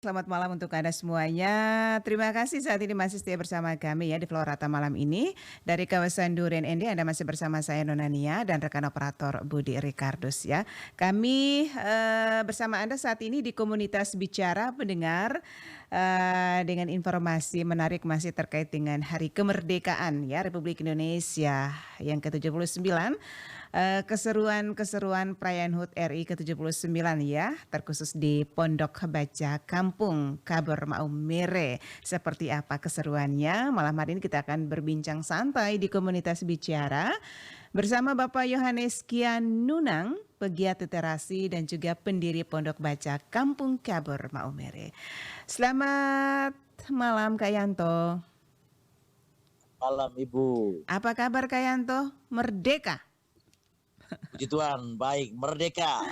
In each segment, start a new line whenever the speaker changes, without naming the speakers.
Selamat malam untuk Anda semuanya. Terima kasih saat ini masih setia bersama kami ya di Florata malam ini. Dari kawasan Duren Endi Anda masih bersama saya Nona Nia dan rekan operator Budi Ricardus ya. Kami bersama Anda saat ini di komunitas bicara pendengar dengan informasi menarik masih terkait dengan Hari Kemerdekaan ya Republik Indonesia yang ke-79. Keseruan-keseruan perayaan HUT RI ke-79 ya, terkhusus di Pondok Baca Kampung Kabar Maumere. Seperti apa keseruannya? Malam hari ini kita akan berbincang santai di komunitas bicara bersama Bapak Yohanes Kian Nunang, pegiat literasi dan juga pendiri Pondok Baca Kampung Kabar Maumere. Selamat malam Kak Yanto.
Malam Ibu.
Apa kabar Kak Yanto? Merdeka?
Puji Tuhan, baik, merdeka.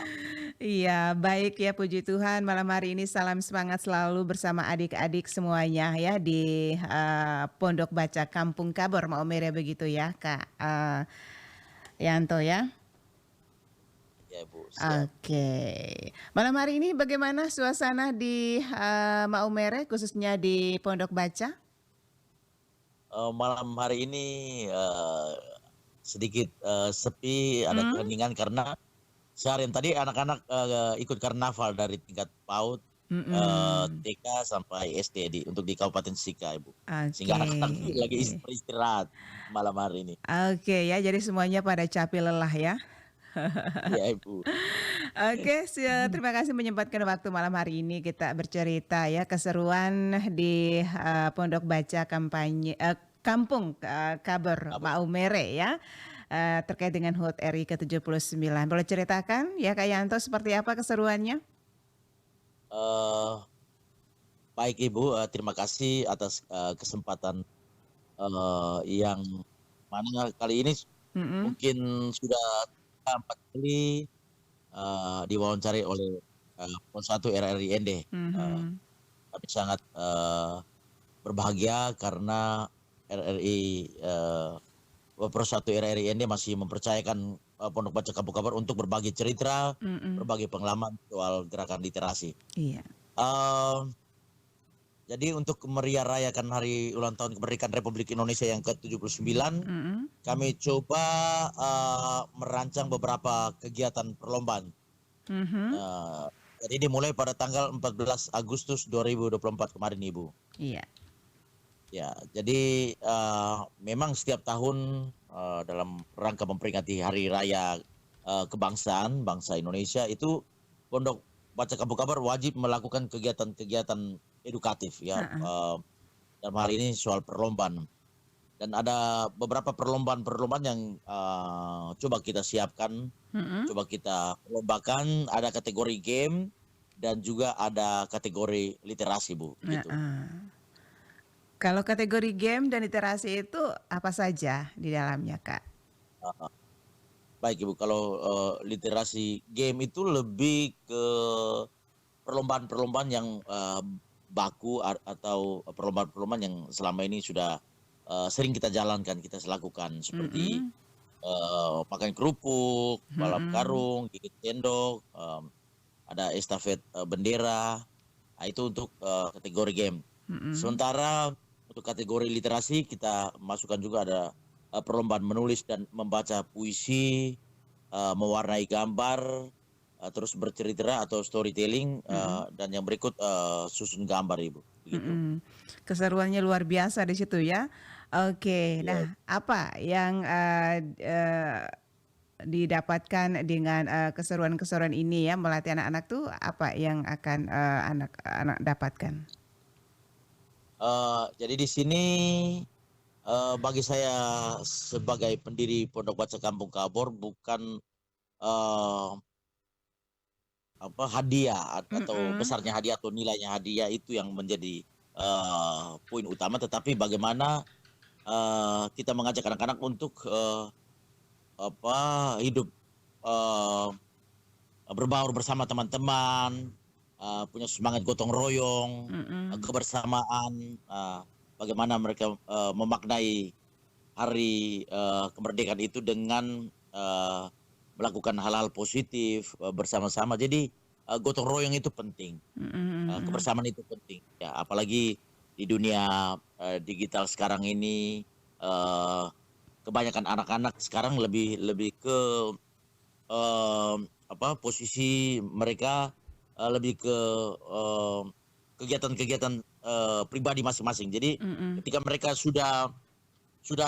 Iya, baik ya puji Tuhan. Malam hari ini salam semangat selalu bersama adik-adik semuanya ya di Pondok Baca Kampung Kabar Maumere begitu ya Kak Yanto ya.
Ya Ibu, siap.
Oke. Malam hari ini bagaimana suasana di Maumere khususnya di Pondok Baca?
Malam hari ini sedikit sepi, ada keheningan karena seharian tadi anak-anak ikut karnaval dari tingkat PAUD, TK sampai SD untuk di Kabupaten Sika, Ibu.
Oke.
Sehingga anak-anak lagi istirahat malam hari ini.
Oke ya, jadi semuanya pada capek lelah ya.
Iya Ibu.
Oke, terima kasih menyempatkan waktu malam hari ini kita bercerita ya keseruan di Pondok Baca Kampung Kabar Maumere ya terkait dengan HUT RI ke-79. Boleh ceritakan ya Kak Yanto seperti apa keseruannya?
Baik Ibu, terima kasih atas kesempatan yang mana kali ini mungkin sudah 4 kali diwawancari oleh Pos 1 RRI ND. Kami sangat berbahagia karena RRI Pos 1 RRI ND masih mempercayakan Pondok Baca Kampung Kabar untuk berbagi cerita, berbagi pengalaman soal gerakan literasi.
Iya.
Jadi untuk meriah rayakan hari ulang tahun kemerdekaan Republik Indonesia yang ke-79, kami coba merancang beberapa kegiatan perlombaan. Jadi dimulai pada tanggal 14 Agustus 2024 kemarin Ibu.
Iya.
Ya, jadi memang setiap tahun dalam rangka memperingati Hari Raya Kebangsaan Bangsa Indonesia itu Pondok Baca Kampung Kabar wajib melakukan kegiatan-kegiatan edukatif ya. Dalam hal ini soal perlombaan. Dan ada beberapa perlombaan-perlombaan yang coba kita siapkan, coba kita perlombakan. Ada kategori game dan juga ada kategori literasi Bu. Gitu.
Kalau kategori game dan literasi itu apa saja di dalamnya Kak?
Baik Ibu, kalau literasi game itu lebih ke perlombaan-perlombaan yang baku atau perlombaan-perlombaan yang selama ini sudah sering kita jalankan, kita lakukan seperti makan kerupuk, balap karung, gigit sendok, ada estafet bendera. Nah, itu untuk kategori game. Sementara untuk kategori literasi kita masukkan juga ada perlombaan menulis dan membaca puisi, mewarnai gambar, terus bercerita atau storytelling, dan yang berikut susun gambar Ibu. Begitu.
Keseruannya luar biasa di situ ya. Oke, nah apa yang didapatkan dengan keseruan-keseruan ini ya melatih anak-anak tuh apa yang akan anak-anak dapatkan?
Jadi di sini bagi saya sebagai pendiri Pondok Baca Kampung Kabar bukan hadiah atau besarnya hadiah atau nilainya hadiah itu yang menjadi poin utama, tetapi bagaimana kita mengajak anak-anak untuk hidup berbaur bersama teman-teman, punya semangat gotong royong, kebersamaan, bagaimana mereka memaknai hari kemerdekaan itu dengan melakukan hal-hal positif bersama-sama. Jadi gotong royong itu penting,
Mhm.
kebersamaan itu penting. Ya, apalagi di dunia digital sekarang ini, eh, kebanyakan anak-anak sekarang lebih lebih ke posisi mereka lebih ke kegiatan-kegiatan pribadi masing-masing. Jadi
Mhm.
ketika mereka sudah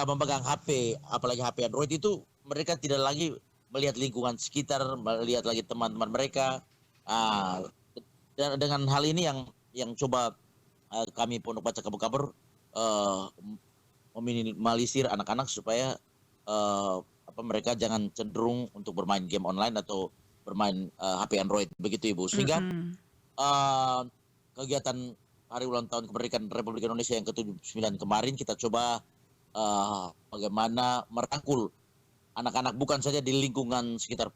memegang HP, apalagi HP Android itu mereka tidak lagi melihat lingkungan sekitar, melihat lagi teman-teman mereka. Ah, dan dengan hal ini yang coba kami Pondok Baca Kabur-Kabur eh, meminimalisir anak-anak supaya mereka jangan cenderung untuk bermain game online atau bermain HP Android begitu Ibu. Sehingga
Mhm.
eh, kegiatan hari ulang tahun kemerdekaan Republik Indonesia yang ke-79 kemarin kita coba bagaimana merangkul anak-anak bukan saja di lingkungan sekitar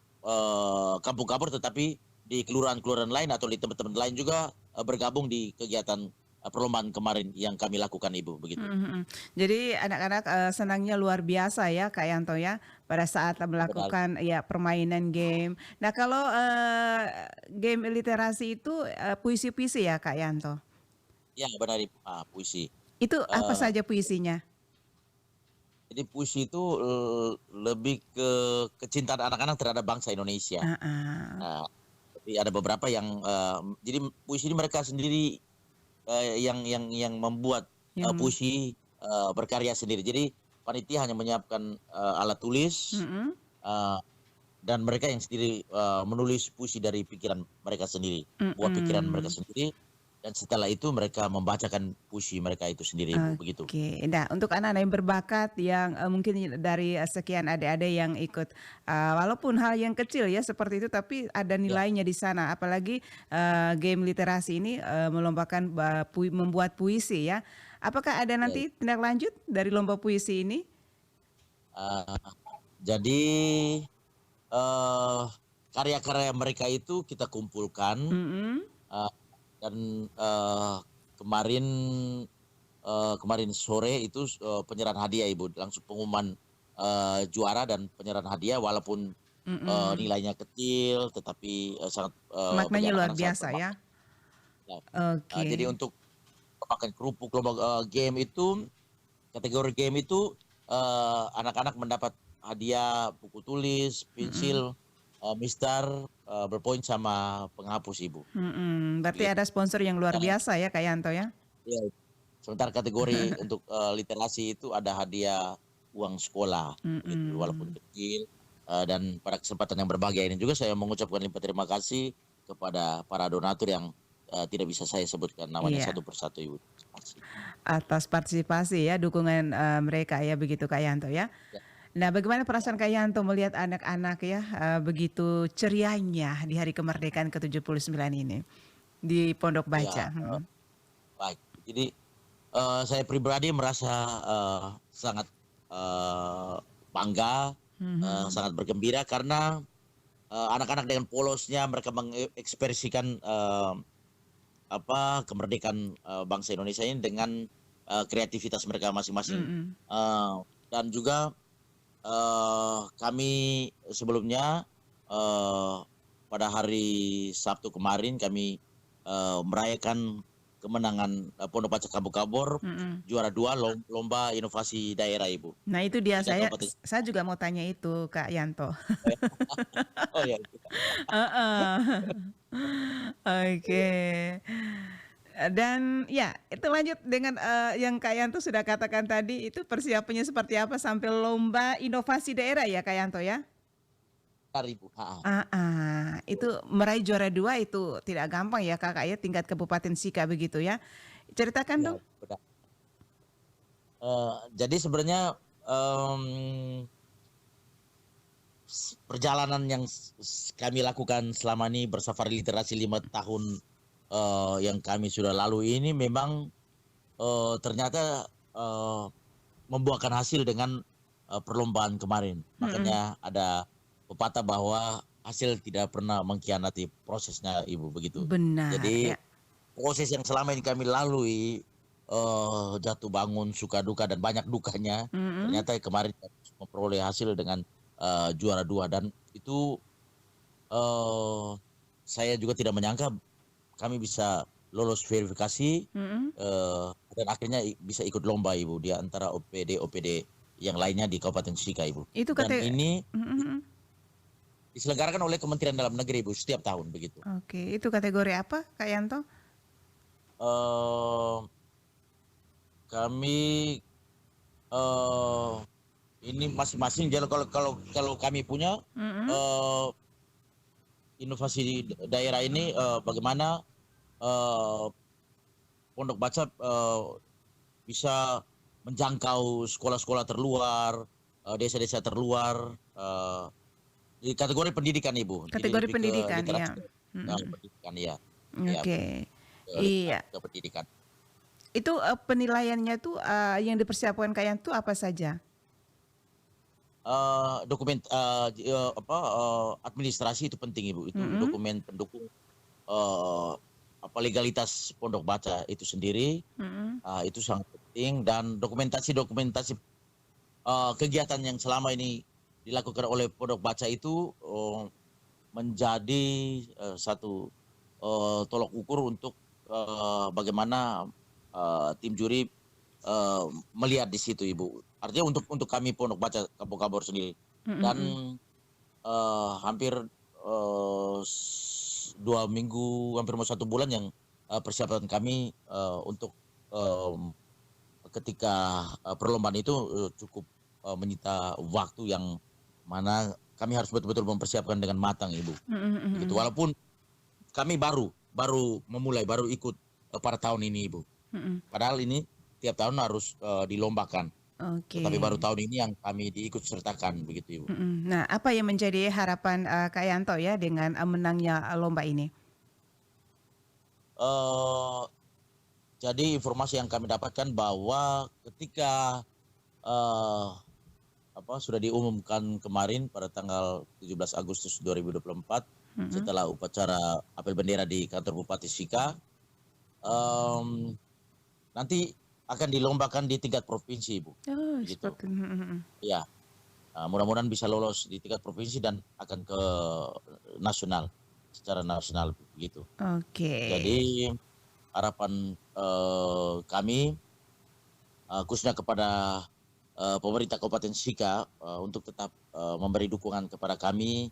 kampung Kabur tetapi di kelurahan-kelurahan lain atau di tempat-tempat lain juga bergabung di kegiatan perlombaan kemarin yang kami lakukan Ibu begitu.
Mhm mhm. Jadi anak-anak, senangnya luar biasa ya Kak Yanto ya, pada saat
Benar.
melakukan ya permainan game. Nah kalau, game literasi itu, puisi-puisi ya Kak Yanto?
Ya benar Ibu, puisi.
Itu apa
Eh,
saja puisinya?
jadi puisi itu lebih ke kecintaan anak-anak terhadap bangsa Indonesia.
Heeh.
Nah, jadi ada beberapa yang jadi puisi ini mereka sendiri yang membuat
Yang
puisi berkarya sendiri. Jadi panitia hanya menyiapkan alat tulis
mhm,
eh, dan mereka yang sendiri menulis puisi dari pikiran mereka sendiri, buat pikiran mereka
mhm.
sendiri, dan setelah itu mereka membacakan puisi mereka itu sendiri, Bu, begitu.
Oke. Nah, untuk anak-anak yang berbakat yang, mungkin dari, sekian adik-adik yang ikut, walaupun hal yang kecil ya seperti itu, tapi ada
Ya,
nilainya di sana. Apalagi, game literasi ini, melombakan membuat puisi ya. Apakah ada
ya.
nanti tindak lanjut dari lomba puisi ini?
Eh, jadi eh, karya-karya mereka itu kita kumpulkan
Mhm,
eh, dan kemarin kemarin sore itu penyerahan hadiah Ibu, langsung pengumuman juara dan penyerahan hadiah walaupun
mhm.
nilainya kecil tetapi sangat bagi
Maknanya luar
anak-anak sangat
biasa ya?
bermakna. Ya. Jadi
Oke.
untuk makan kerupuk lomba game itu kategori game itu anak-anak mendapat hadiah buku tulis,
Mhm,
pensil, mistar, berpoin sama penghapus Ibu.
mhm. Berarti
Gitu.
ada sponsor yang luar biasa ya Kak Yanto ya?
Ya, sementara kategori untuk literasi itu ada hadiah uang sekolah begitu walaupun
Mhm.
kecil. Dan pada kesempatan yang berbahagia ini juga saya mengucapkan limpah terima kasih kepada para donatur yang tidak bisa saya sebutkan namanya satu
Iya.
persatu Ibu. Terima kasih.
Atas partisipasi ya, dukungan, mereka ya, begitu Kak Yanto ya.
Ya,
Nah, bagaimana
ya,
perasaan Kak Yanto melihat anak-anak ya, begitu cerianya di hari kemerdekaan ke-79 ini, di Pondok
ya,
Baca? Mhm.
baik. Jadi saya pribadi merasa sangat bangga,
Mhm.
sangat bergembira karena anak-anak dengan polosnya mereka mengekspresikan kemerdekaan bangsa Indonesia ini dengan kreativitas mereka masing-masing.
Mhm.
Eh, dan juga kami sebelumnya eh, pada hari Sabtu kemarin kami merayakan kemenangan Pondok Baca Kabur-Kabur
Mhm.
juara dua lomba inovasi daerah Ibu.
Nah, itu dia
Tiga
saya
kabupaten.
saya juga mau tanya itu Kak Yanto.
Oh ya,
Heeh. Oke. Dan ya, itu lanjut dengan, yang Kak Yanto sudah katakan tadi, itu persiapannya seperti apa sampai lomba inovasi daerah ya, Kak Yanto ya?
Ibu. Ha,
Itu meraih juara 2 itu tidak gampang ya, Kakak, ya, tingkat Kabupaten Sika begitu ya. Ceritakan
ya,
dong.
benar. Jadi sebenarnya em, perjalanan yang kami lakukan selama ini bersafari literasi 5 tahun yang kami sudah lalui ini memang ternyata membuahkan hasil dengan perlombaan kemarin.
Mhm,
Makanya ada pepatah bahwa hasil tidak pernah mengkhianati prosesnya Ibu begitu.
benar
Jadi
ya.
proses yang selama ini kami lalui jatuh bangun, suka duka dan banyak dukanya
Mhm,
ternyata kemarin kami memperoleh hasil dengan juara dua dan itu eh, saya juga tidak menyangka kami bisa lolos verifikasi
Mhm.
dan akhirnya bisa ikut lomba Ibu di antara OPD-OPD yang lainnya di Kabupaten Sika Ibu.
Itu
Dan ini
mhm mhm.
diselenggarakan oleh Kementerian Dalam Negeri Ibu setiap tahun begitu.
Oke, itu kategori apa Kak Yanto?
Eh, Kami eh, ini masing-masing jadi kalau kalau kalau kami punya
Mhm.
eh, inovasi di daerah ini bagaimana eh, Pondok Baca bisa menjangkau sekolah-sekolah terluar, desa-desa terluar, di kategori pendidikan Ibu. Jadi
Kategori
lebih ke
pendidikan,
literasi,
ya. Mhm.
pendidikan ya, ya Bu,
Oke.
ke
Iya.
literasi ke pendidikan.
Itu, penilaiannya tuh, yang dipersiapkan Kak Yanto apa saja?
Dokumen administrasi itu penting Ibu, itu
Mhm.
dokumen pendukung legalitas Pondok Baca itu sendiri,
Mhm.
itu sangat penting dan dokumentasi-dokumentasi kegiatan yang selama ini dilakukan oleh Pondok Baca itu menjadi satu tolok ukur untuk bagaimana tim juri melihat di situ Ibu. Artinya untuk kami Pondok Baca Kampung Kabor sendiri
Mhm
dan
mhm.
hampir 2 minggu, hampir mau 1 bulan yang persiapan kami untuk ketika perlombaan itu cukup menyita waktu yang mana kami harus betul-betul mempersiapkan dengan matang Ibu,
Mhm mhm
begitu.
mhm.
Walaupun kami baru baru memulai, baru ikut pada tahun ini Ibu.
Mhm.
Padahal ini tiap tahun harus dilombakan,
Oke.
tetapi baru tahun ini yang kami diikut sertakan begitu Ibu.
Mhm. Nah, apa yang menjadi harapan, Kak Yanto ya dengan, menangnya, lomba ini?
Eee, jadi informasi yang kami dapatkan bahwa ketika, eee, sudah diumumkan kemarin pada tanggal 17 Agustus 2024
Mhm.
setelah upacara apel bendera di kantor Bupati Sika, mmm, nanti akan dilombakan di tingkat provinsi, Bu,
Oh,
begitu.
seperti mhm mhm.
Iya, mudah-mudahan bisa lolos di tingkat provinsi dan akan ke nasional, secara nasional begitu.
Oke.
Jadi harapan, kami, khususnya kepada, pemerintah Kabupaten Sika, untuk tetap, memberi dukungan kepada kami,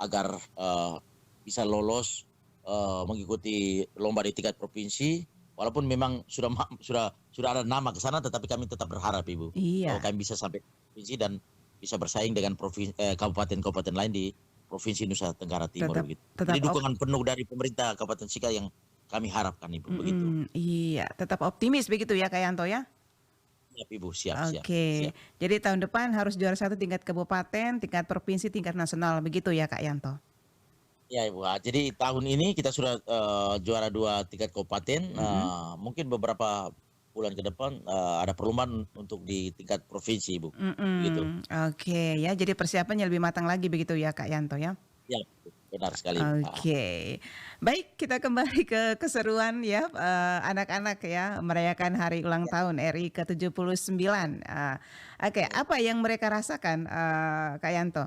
agar, bisa lolos, mengikuti lomba di tingkat provinsi, walaupun memang sudah ada nama ke sana, tetapi kami tetap berharap Ibu, bahwa
Iya,
kami bisa sampai provinsi dan bisa bersaing dengan kabupaten-kabupaten lain di Provinsi Nusa Tenggara Timur
tetap
begitu. Jadi
tetap
dukungan penuh dari pemerintah Kabupaten Sika yang kami harapkan Ibu, begitu.
iya, tetap optimis begitu ya, Kak Yanto ya?
Siap Ibu, siap siap
Oke.
siap.
Jadi tahun depan harus juara satu tingkat kabupaten, tingkat provinsi, tingkat nasional begitu ya, Kak Yanto?
Ya Ibu, jadi tahun ini kita sudah, juara 2 tingkat kabupaten,
Mhm.
mungkin beberapa bulan ke depan, ada perlombaan untuk di tingkat provinsi Ibu, begitu.
Mhm. Oke ya, jadi persiapannya lebih matang lagi begitu ya, Kak Yanto ya?
Ya, benar sekali Ibu,
Oke. Baik, kita kembali ke keseruan ya, anak-anak ya, merayakan hari ulang
Ya,
tahun RI ke-79. Oke,
ya.
apa yang mereka rasakan, Kak Yanto?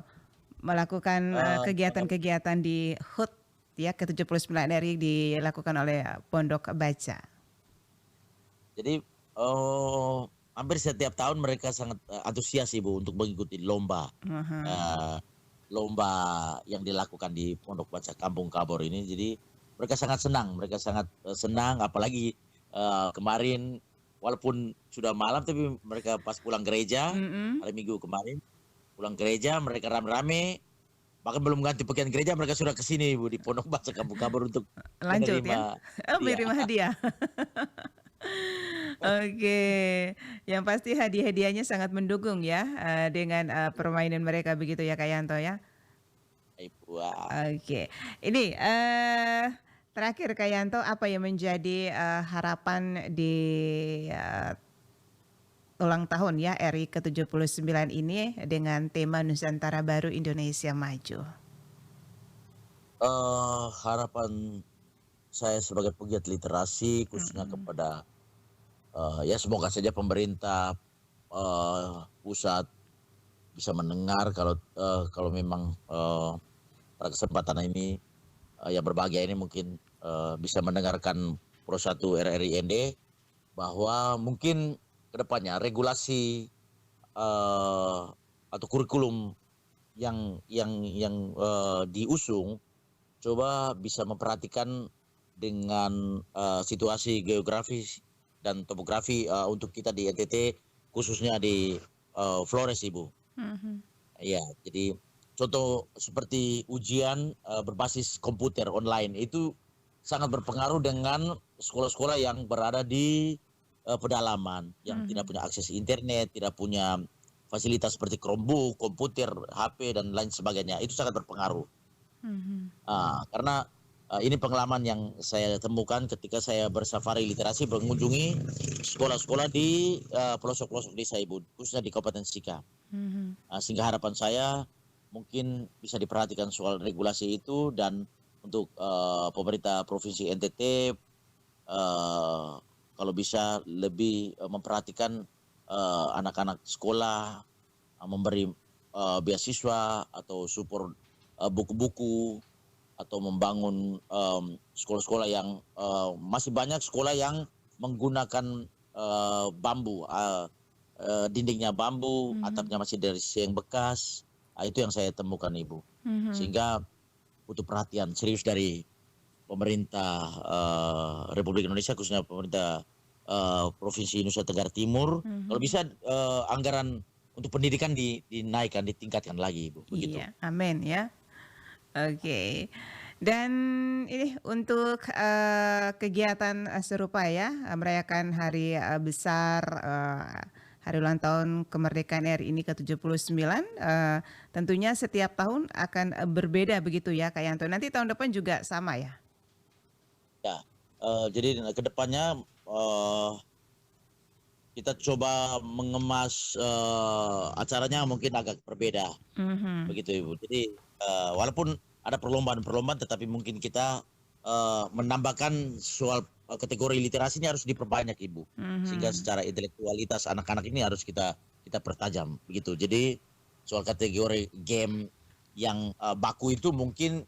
Melakukan,
Eee,
kegiatan-kegiatan di HUT ya, ke-79 RI dilakukan oleh Pondok Baca.
jadi, hampir setiap tahun mereka sangat, antusias Ibu untuk mengikuti lomba,
Mhm.
eee, lomba yang dilakukan di Pondok Baca Kampung Kabor ini. Jadi mereka sangat, senang apalagi, kemarin walaupun sudah malam tapi mereka pas pulang gereja,
Mhm.
hari Minggu kemarin, pulang gereja mereka rame-rame, bahkan belum ganti pakaian gereja mereka sudah ke sini Ibu, di Pondok Baca Kampung Kabor untuk
Lanjut ya?
menerima
Oh,
hadiah.
menerima hadiah. Oke, yang pasti hadiah-hadiahnya sangat mendukung ya, dengan, permainan mereka begitu ya, Kak Yanto ya?
Ibu,
Oke. Ini, terakhir Kak Yanto, apa yang menjadi, harapan di, eee, ulang tahun ya RI ke-79 ini dengan tema Nusantara Baru Indonesia Maju?
harapan saya sebagai pegiat literasi khususnya
Mhm.
kepada, ya semoga saja pemerintah, pusat bisa mendengar kalau, kalau memang, pada kesempatan ini, yang berbahagia ini mungkin bisa mendengarkan Pro 1 RRI ND bahwa mungkin ke depannya regulasi atau kurikulum yang diusung coba bisa memperhatikan dengan situasi geografis dan topografi untuk kita di NTT khususnya di Flores, Ibu.
Mhm.
Iya, jadi contoh seperti ujian berbasis komputer online itu sangat berpengaruh dengan sekolah-sekolah yang berada di pedalaman, yang tidak
Mhm.
punya akses internet, tidak punya fasilitas seperti Chromebook, komputer, HP dan lain sebagainya. Itu sangat berpengaruh.
Mhm.
Karena ini pengalaman yang saya temukan ketika saya bersafari literasi mengunjungi sekolah-sekolah di pelosok-pelosok desa, Ibu, khususnya di Kabupaten Sika.
Mhm.
Sehingga harapan saya mungkin bisa diperhatikan soal regulasi itu dan untuk pemerintah Provinsi NTT kalau bisa lebih memperhatikan anak-anak sekolah, memberi beasiswa atau support buku-buku atau membangun sekolah-sekolah yang masih banyak sekolah yang menggunakan bambu, dindingnya bambu,
Mhm.
atapnya masih dari sieng bekas. Itu yang saya temukan, Ibu.
Mhm.
Sehingga butuh perhatian serius dari pemerintah Republik Indonesia, khususnya pemerintah Provinsi Nusa Tenggara Timur. Kalau
Mhm.
bisa anggaran untuk pendidikan dinaikkan, ditingkatkan lagi, Ibu. Begitu.
Iya, amin ya. Oke. Dan ini untuk, kegiatan, serupa ya, merayakan hari, besar, hari ulang tahun kemerdekaan RI ini ke-79, tentunya setiap tahun akan, berbeda begitu ya Kak Yanto. Nanti tahun depan juga sama ya?
Ya, jadi ke depannya kita coba mengemas acaranya mungkin agak berbeda,
Mhm.
begitu Ibu. Jadi walaupun ada perlombaan-perlombaan, tetapi mungkin kita menambahkan soal kategori literasi ini harus diperbanyak, Ibu. Sehingga
Mhm.
secara intelektualitas anak-anak ini harus kita kita pertajam, begitu. Jadi soal kategori game yang baku itu mungkin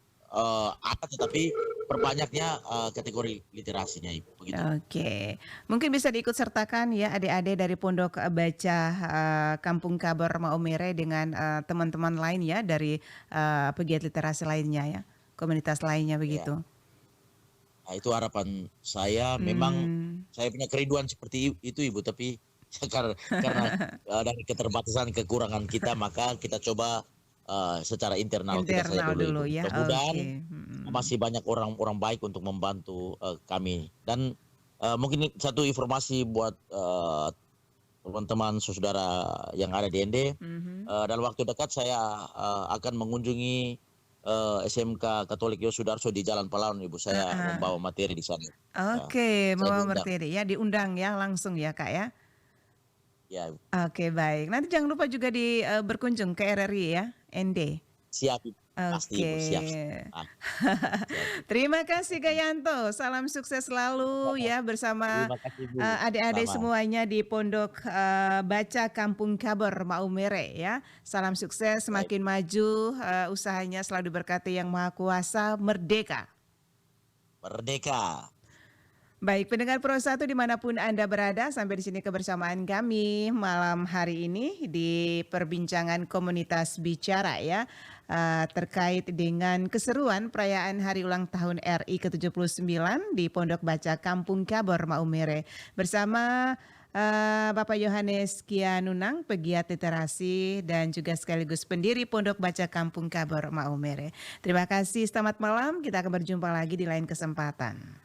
ada, tetapi perbanyaknya kategori literasinya, Ibu, begitu.
Oke, mungkin bisa diikut sertakan ya adik-adik dari Pondok Baca Kampung Kabar Maumere dengan teman-teman lain ya dari pegiat literasi lainnya ya, komunitas lainnya
Ya.
begitu.
Itu harapan saya. Memang
Hmm.
saya punya kerinduan seperti itu, Ibu, tapi karena dari keterbatasan kekurangan kita, maka kita coba secara internal kita saja
Internal
dulu, Ibu.
dulu ya,
Mudah-mudahan
oke. Mhm.
masih banyak orang-orang baik untuk membantu kami. Dan mungkin satu informasi buat teman-teman saudara yang ada di ND,
Mhm.
dalam waktu dekat saya akan mengunjungi SMK Katolik Yosudarso di Jalan Palawan, Ibu. Saya
Heeh.
membawa materi di sana. Ya,
Oke,
saya
mau
diundang.
bertiri ya, diundang ya langsung ya Kak ya.
Ya,
Oke baik, nanti jangan lupa juga berkunjung ke RRI ya, ND.
siap Ibu. Pasti
Oke.
Ibu, siap. Ah, siap Ibu.
Terima kasih Kak Yanto, salam sukses selalu ya bersama,
Terima kasih Ibu.
adik-adik
Sama.
semuanya di Pondok, Baca Kampung Kabar Maumere ya. Salam sukses,
Baik.
semakin maju, usahanya selalu diberkati Yang Maha Kuasa, merdeka.
Merdeka.
Baik, pendengar Pro 1 dimanapun Anda berada, sampai di sini kebersamaan kami malam hari ini di perbincangan komunitas bicara ya, terkait dengan keseruan perayaan Hari Ulang Tahun RI ke-79 di Pondok Baca Kampung Kabor Maumere. Bersama Bapak Yohanes Kianunang, pegiat literasi dan juga sekaligus pendiri Pondok Baca Kampung Kabor Maumere. Terima kasih, selamat malam, kita akan berjumpa lagi di lain kesempatan.